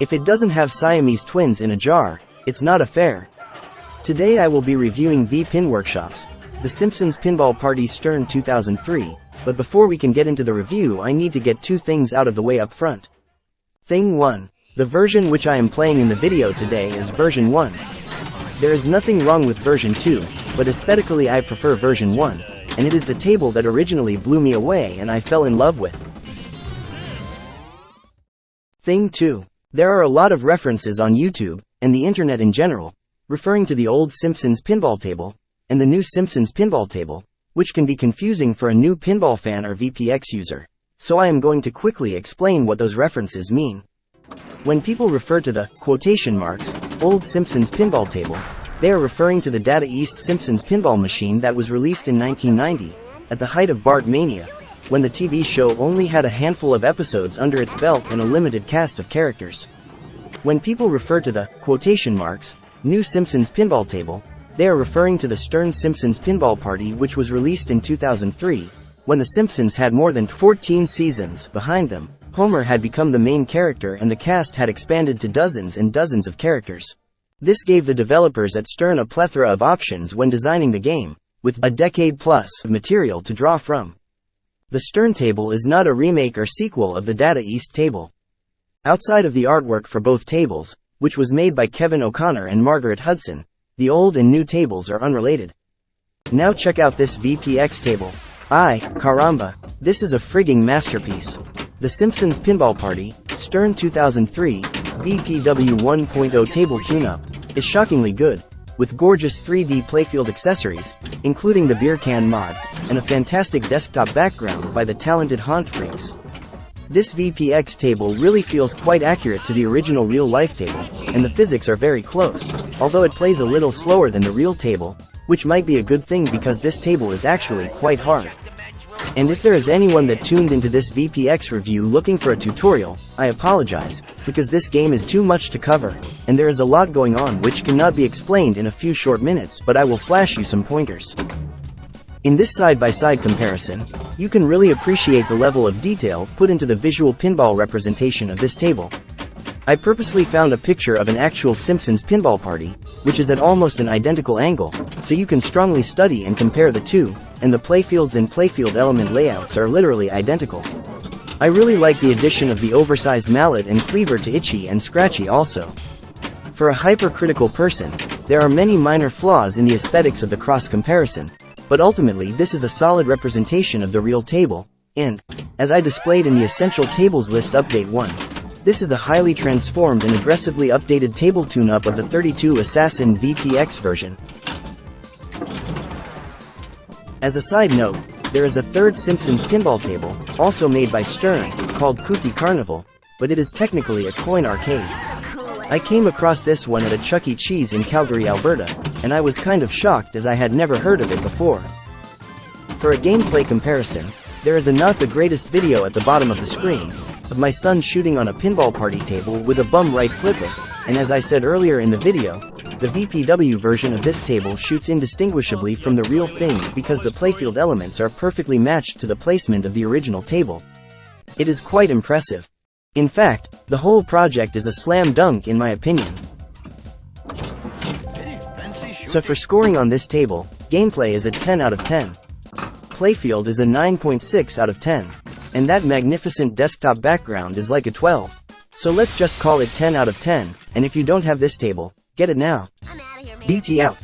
If it doesn't have Siamese twins in a jar, it's not a fair. Today I will be reviewing VPin Workshop's The Simpsons Pinball Party Stern 2003, but before we can get into the review I need to get two things out of the way up front. Thing 1. The version which I am playing in the video today is version 1. There is nothing wrong with version 2, but aesthetically I prefer version 1, and it is the table that originally blew me away and I fell in love with. Thing 2. There are a lot of references on YouTube, and the internet in general, referring to the old Simpsons pinball table, and the new Simpsons pinball table, which can be confusing for a new pinball fan or VPX user, so I am going to quickly explain what those references mean. When people refer to the, quotation marks, old Simpsons pinball table, they are referring to the Data East Simpsons pinball machine that was released in 1990, at the height of Bart Mania, when the TV show only had a handful of episodes under its belt and a limited cast of characters. When people refer to the, quotation marks, new Simpsons pinball table, they are referring to the Stern Simpsons Pinball Party, which was released in 2003, when The Simpsons had more than 14 seasons behind them. Homer had become the main character and the cast had expanded to dozens and dozens of characters. This gave the developers at Stern a plethora of options when designing the game, with a decade plus of material to draw from. The Stern table is not a remake or sequel of the Data East table. Outside of the artwork for both tables, which was made by Kevin O'Connor and Margaret Hudson, the old and new tables are unrelated. Now check out this VPX table. Ay, caramba, this is a frigging masterpiece. The Simpsons Pinball Party, Stern 2003, VPW 1.0 table tune-up, is shockingly good, with gorgeous 3D playfield accessories, including the beer can mod, and a fantastic desktop background by the talented Haunt Freaks. This VPX table really feels quite accurate to the original real-life table, and the physics are very close, although it plays a little slower than the real table, which might be a good thing because this table is actually quite hard. And if there is anyone that tuned into this VPX review looking for a tutorial, I apologize, because this game is too much to cover, and there is a lot going on which cannot be explained in a few short minutes, but I will flash you some pointers. In this side-by-side comparison, you can really appreciate the level of detail put into the visual pinball representation of this table. I purposely found a picture of an actual Simpsons pinball party, which is at almost an identical angle, so you can strongly study and compare the two, and the playfields and playfield element layouts are literally identical. I really like the addition of the oversized mallet and cleaver to Itchy and Scratchy also. For a hypercritical person, there are many minor flaws in the aesthetics of the cross-comparison, but ultimately this is a solid representation of the real table, and, as I displayed in the Essential Tables List Update 1, this is a highly transformed and aggressively updated table tune-up of the 32 Assassin VPX version. As a side note, there is a third Simpsons pinball table, also made by Stern, called Kooky Carnival, but it is technically a coin arcade. I came across this one at a Chuck E. Cheese in Calgary, Alberta, and I was kind of shocked as I had never heard of it before. For a gameplay comparison, there is a not the greatest video at the bottom of the screen, of my son shooting on a pinball party table with a bum right flipper, and as I said earlier in the video, the VPW version of this table shoots indistinguishably from the real thing because the playfield elements are perfectly matched to the placement of the original table. It is quite impressive. In fact, the whole project is a slam dunk in my opinion. So for scoring on this table, gameplay is a 10 out of 10. Playfield is a 9.6 out of 10. And that magnificent desktop background is like a 12. So let's just call it 10 out of 10, and if you don't have this table, get it now. DT out.